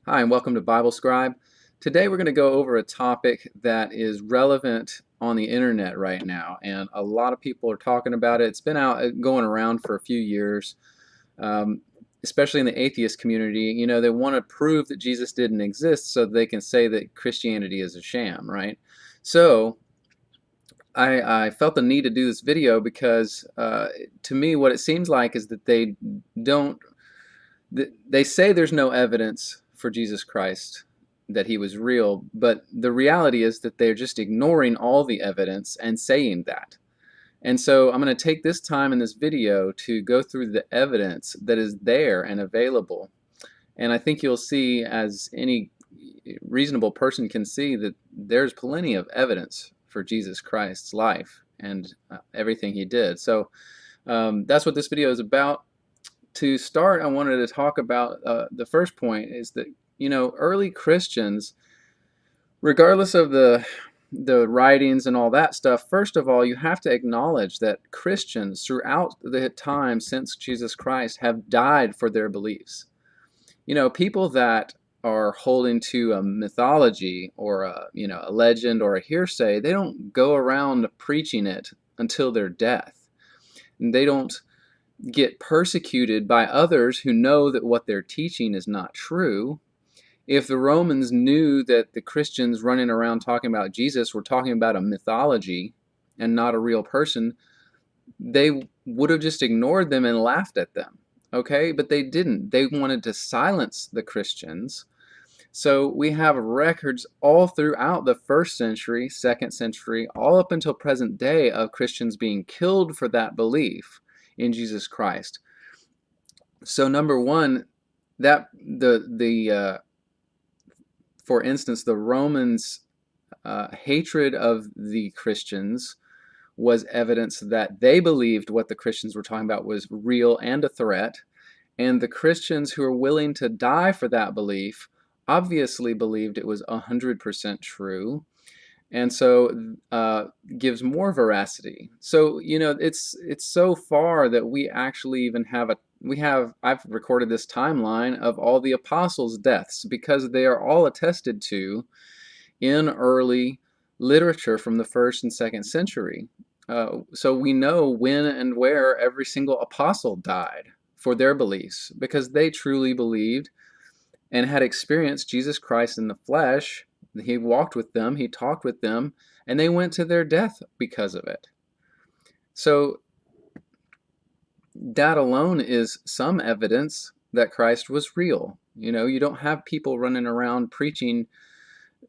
Hi, and welcome to Bible Scribe. Today we're going to go over a topic that is relevant on the internet right now, and a lot of people are talking about it. It's been going around for a few years, um, especially in the atheist community. You know, they want to prove that Jesus didn't exist so they can say that Christianity is a sham, right? So I felt the need to do this video because to me what it seems like is that don't they say there's no evidence for Jesus Christ that he was real, but the reality is that they're just ignoring all the evidence and saying that. And so I'm going to take this time in this video to go through the evidence that is there and available. And I think you'll see, as any reasonable person can see, that there's plenty of evidence for Jesus Christ's life and everything he did. So that's what this video is about. To start, I wanted to talk about the first point is that, you know, early Christians, regardless of the writings and all that stuff, first of all, you have to acknowledge that Christians throughout the time since Jesus Christ have died for their beliefs. You know, people that are holding to a mythology or a legend or a hearsay, they don't go around preaching it until their death. And they don't get persecuted by others who know that what they're teaching is not true. If the Romans knew that the Christians running around talking about Jesus were talking about a mythology and not a real person, they would have just ignored them and laughed at them. Okay? But they didn't. They wanted to silence the Christians. So we have records all throughout the first century, second century, all up until present day of Christians being killed for that belief in Jesus Christ. So number one, that for instance, the Romans' hatred of the Christians was evidence that they believed what the Christians were talking about was real and a threat, and the Christians who were willing to die for that belief obviously believed it was 100% true, and so gives more veracity. So, you know, it's so far that we actually even have I've recorded this timeline of all the apostles' deaths because they are all attested to in early literature from the first and second century. So we know when and where every single apostle died for their beliefs because they truly believed and had experienced Jesus Christ in the flesh. He walked with them, he talked with them, and they went to their death because of it. So that alone is some evidence that Christ was real. You know, you don't have people running around preaching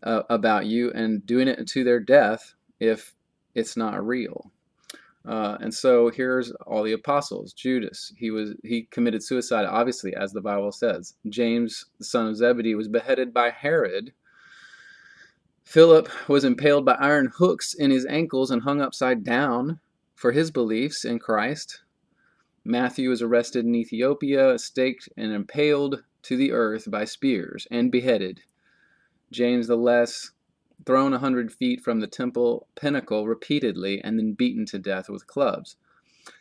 about you and doing it to their death if it's not real. And so here's all the apostles. Judas, he committed suicide, obviously, as the Bible says. James, the son of Zebedee, was beheaded by Herod. Phillip was impaled by iron hooks in his ankles and hung upside down for his beliefs in Christ. Matthew was arrested in Ethiopia, staked and impaled to the earth by spears and beheaded. James the Less, thrown 100 feet from the temple pinnacle repeatedly and then beaten to death with clubs.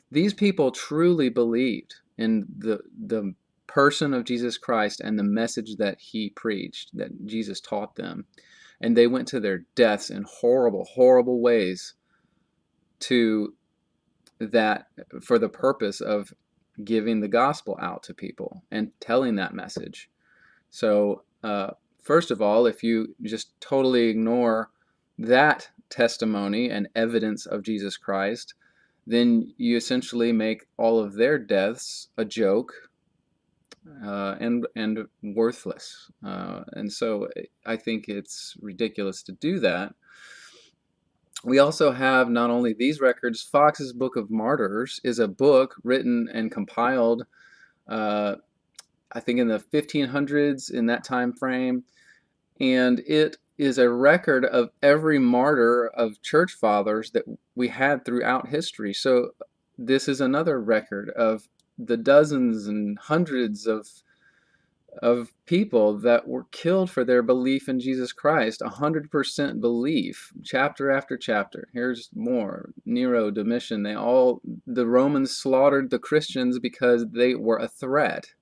These people truly believed in the person of Jesus Christ and the message that he preached, that Jesus taught them. And they went to their deaths in horrible, horrible ways to that for the purpose of giving the gospel out to people and telling that message. So first of all, if you just totally ignore that testimony and evidence of Jesus Christ, then you essentially make all of their deaths a joke and worthless. And so I think it's ridiculous to do that. We also have not only these records. Fox's Book of Martyrs is a book written and compiled I think in the 1500s, in that time frame, and it is a record of every martyr of church fathers that we had throughout history. So this is another record of the dozens and hundreds of people that were killed for their belief in Jesus Christ. 100% belief, chapter after chapter. Here's more. Nero, Domitian, the Romans slaughtered the Christians because they were a threat.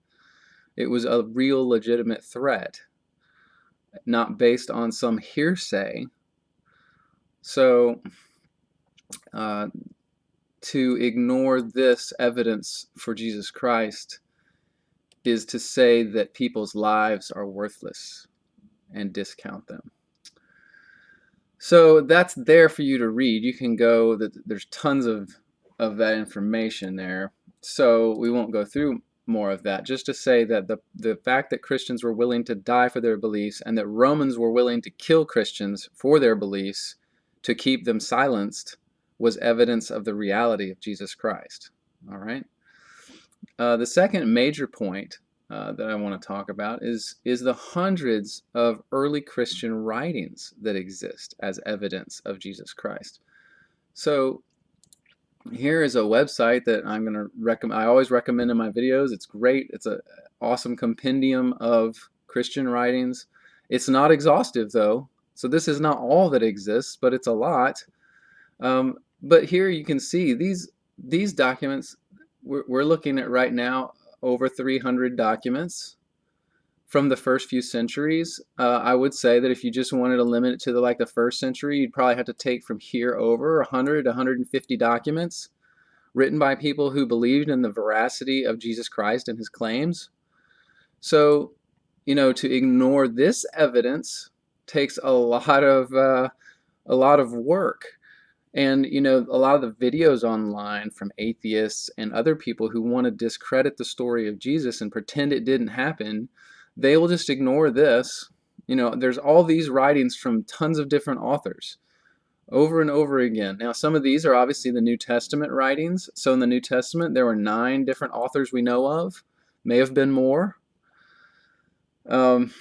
It was a real legitimate threat. not based on some hearsay. So to ignore this evidence for Jesus Christ is to say that people's lives are worthless and discount them. So that's there for you to read. You can go, there's tons of that information there. So we won't go through more of that. Just to say that the fact that Christians were willing to die for their beliefs and that Romans were willing to kill Christians for their beliefs to keep them silenced was evidence of the reality of Jesus Christ. All right. The second major point that I want to talk about is the hundreds of early Christian writings that exist as evidence of Jesus Christ. So here is a website that I'm going to recommend. I always recommend in my videos. It's great. It's an awesome compendium of Christian writings. It's not exhaustive though, so this is not all that exists, but it's a lot. But here you can see these documents. We're looking at right now over 300 documents from the first few centuries. I would say that if you just wanted to limit it to the first century, you'd probably have to take from here over 100 to 150 documents written by people who believed in the veracity of Jesus Christ and his claims. So, to ignore this evidence takes a lot of work. And, a lot of the videos online from atheists and other people who want to discredit the story of Jesus and pretend it didn't happen, they will just ignore this. There's all these writings from tons of different authors over and over again. Now, some of these are obviously the New Testament writings. So in the New Testament, there were 9 different authors we know of. May have been more. The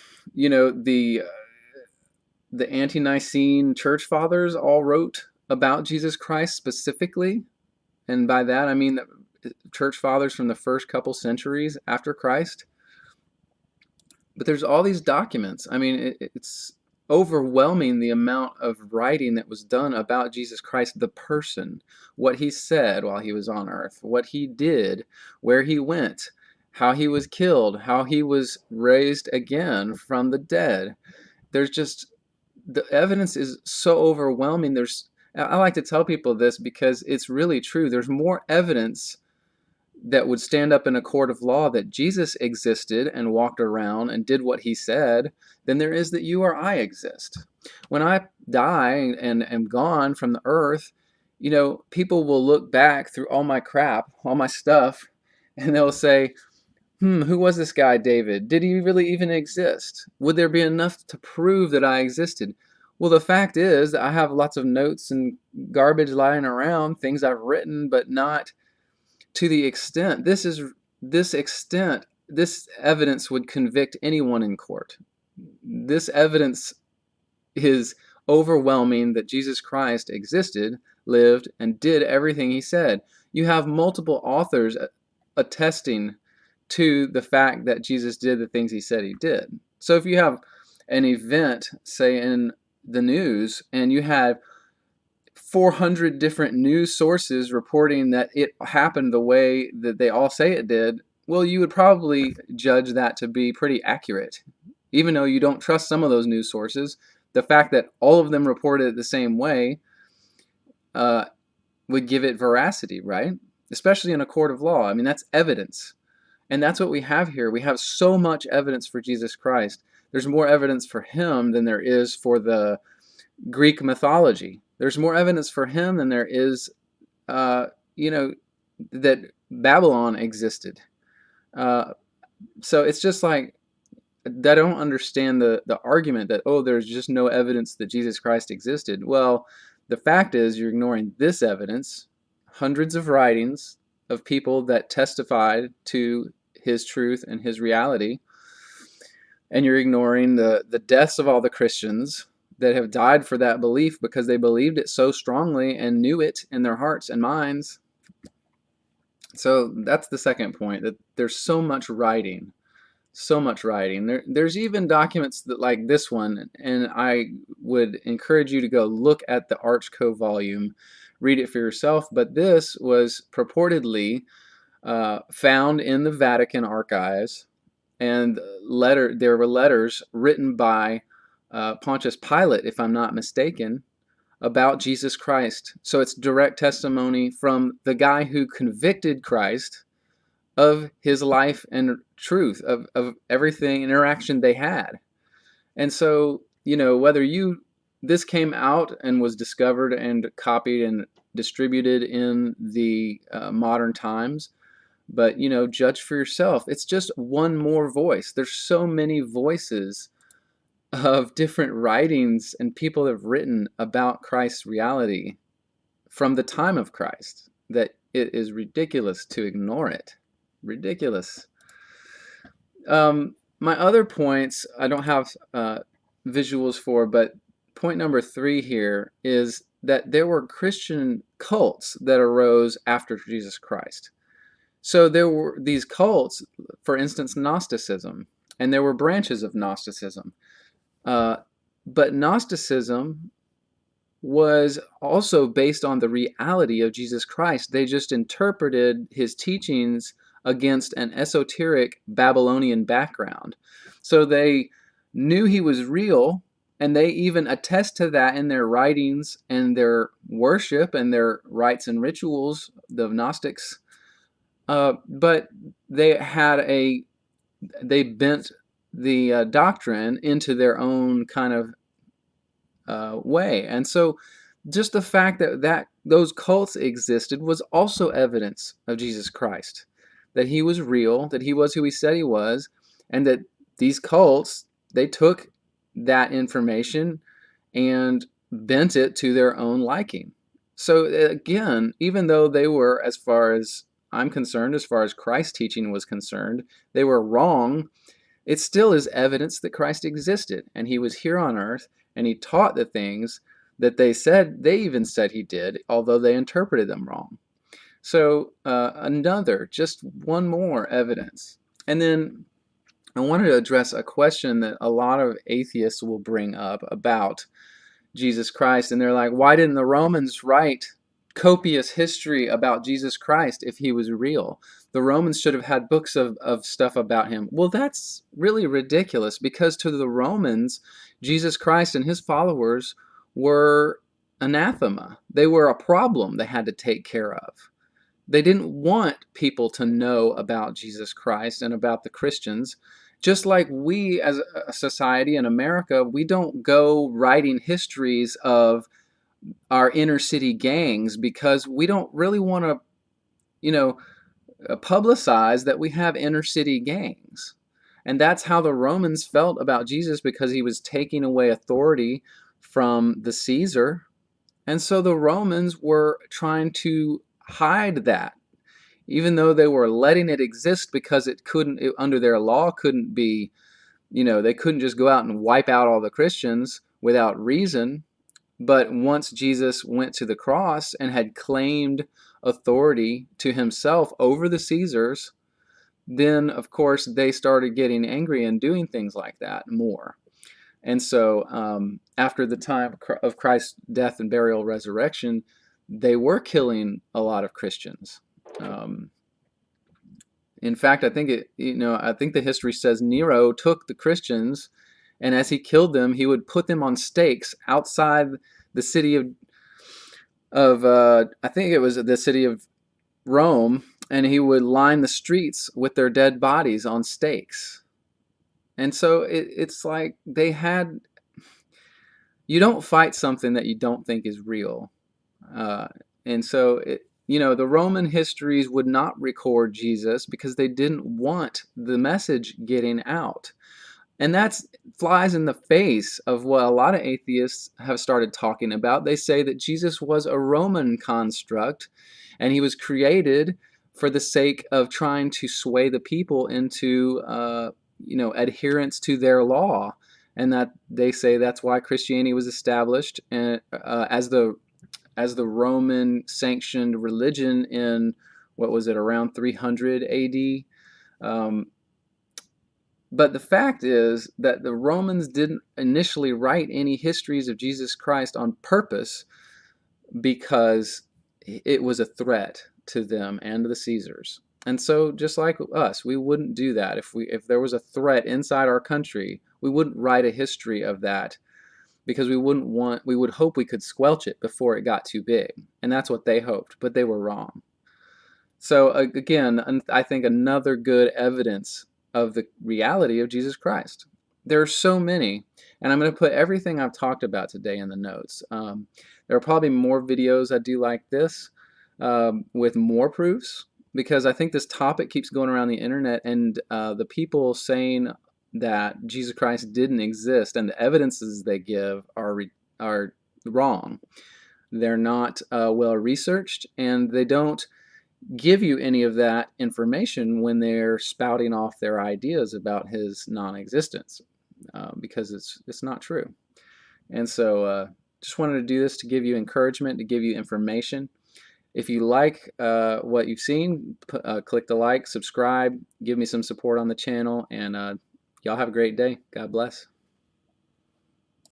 ante-Nicene church fathers all wrote about Jesus Christ specifically, and by that I mean the church fathers from the first couple centuries after Christ. But there's all these documents. I mean, it's overwhelming the amount of writing that was done about Jesus Christ, the person, what he said while he was on earth, what he did, where he went, how he was killed, how he was raised again from the dead. There's just, the evidence is so overwhelming. I like to tell people this because it's really true. There's more evidence that would stand up in a court of law that Jesus existed and walked around and did what he said than there is that you or I exist. When I die and am gone from the earth, people will look back through all my crap, all my stuff, and they'll say, who was this guy, David? Did he really even exist? Would there be enough to prove that I existed? Well, the fact is that I have lots of notes and garbage lying around, things I've written, but not to the extent. This evidence would convict anyone in court. This evidence is overwhelming that Jesus Christ existed, lived, and did everything he said. You have multiple authors attesting to the fact that Jesus did the things he said he did. So if you have an event, say in the news, and you had 400 different news sources reporting that it happened the way that they all say it did, well, you would probably judge that to be pretty accurate. Even though you don't trust some of those news sources, the fact that all of them reported it the same way would give it veracity, right? Especially in a court of law. I mean, that's evidence. And that's what we have here. We have so much evidence for Jesus Christ. There's more evidence for him than there is for the Greek mythology. There's more evidence for him than there is, that Babylon existed. So it's just like, I don't understand the argument that, there's just no evidence that Jesus Christ existed. Well, the fact is you're ignoring this evidence, hundreds of writings of people that testified to his truth and his reality, and you're ignoring the deaths of all the Christians that have died for that belief because they believed it so strongly and knew it in their hearts and minds. So that's the second point, that there's so much writing. There's even documents that, like this one, and I would encourage you to go look at the Archco volume, read it for yourself, but this was purportedly found in the Vatican archives, and there were letters written by Pontius Pilate, if I'm not mistaken, about Jesus Christ. So it's direct testimony from the guy who convicted Christ of his life and truth, of everything, interaction they had. And so, whether this came out and was discovered and copied and distributed in the modern times, but, judge for yourself. It's just one more voice. There's so many voices of different writings and people have written about Christ's reality from the time of Christ that it is ridiculous to ignore it. Ridiculous. My other points I don't have visuals for, but point number 3 here is that there were Christian cults that arose after Jesus Christ. So there were these cults, for instance, Gnosticism, and there were branches of Gnosticism. But Gnosticism was also based on the reality of Jesus Christ. They just interpreted his teachings against an esoteric Babylonian background. So they knew he was real, and they even attest to that in their writings and their worship and their rites and rituals, the Gnostics. But they bent the doctrine into their own kind of way. And so just the fact that those cults existed was also evidence of Jesus Christ, that he was real, that he was who he said he was, and that these cults, they took that information and bent it to their own liking. So again, even though they were, as far as I'm concerned, as far as Christ's teaching was concerned, they were wrong, it still is evidence that Christ existed and he was here on earth and he taught the things that they even said he did, although they interpreted them wrong. So just one more evidence. And then I wanted to address a question that a lot of atheists will bring up about Jesus Christ. And they're like, why didn't the Romans write copious history about Jesus Christ if he was real? The Romans should have had books of stuff about him. Well, that's really ridiculous, because to the Romans, Jesus Christ and his followers were anathema. They were a problem they had to take care of. They didn't want people to know about Jesus Christ and about the Christians. Just like we as a society in America, we don't go writing histories of our inner city gangs because we don't really want to, publicize that we have inner city gangs. And that's how the Romans felt about Jesus, because he was taking away authority from the Caesar. And so the Romans were trying to hide that, even though they were letting it exist, because under their law couldn't be, they couldn't just go out and wipe out all the Christians without reason. But once Jesus went to the cross and had claimed authority to himself over the Caesars, then of course they started getting angry and doing things like that more. And so after the time of Christ's death and burial, resurrection, they were killing a lot of Christians. In fact, I think the history says Nero took the Christians, and as he killed them, he would put them on stakes outside the city of I think it was the city of Rome, and he would line the streets with their dead bodies on stakes. And so it's like you don't fight something that you don't think is real. And so the Roman histories would not record Jesus because they didn't want the message getting out. And that flies in the face of what a lot of atheists have started talking about. They say that Jesus was a Roman construct, and he was created for the sake of trying to sway the people into adherence to their law. And that they say that's why Christianity was established as the Roman sanctioned religion in, what was it, around 300 AD. But the fact is that the Romans didn't initially write any histories of Jesus Christ on purpose, because it was a threat to them and to the Caesars. And so just like us, we wouldn't do that. If there was a threat inside our country, we wouldn't write a history of that, because we would hope we could squelch it before it got too big. And that's what they hoped, but they were wrong. So again, I think another good evidence of the reality of Jesus Christ. There are so many, and I'm going to put everything I've talked about today in the notes. There are probably more videos I do like this, with more proofs, because I think this topic keeps going around the internet, and the people saying that Jesus Christ didn't exist and the evidences they give are wrong. They're not well researched, and they don't give you any of that information when they're spouting off their ideas about his non-existence, because it's not true. And so just wanted to do this to give you encouragement, to give you information. If you like what you've seen, click the like, subscribe, give me some support on the channel, and y'all have a great day. God bless.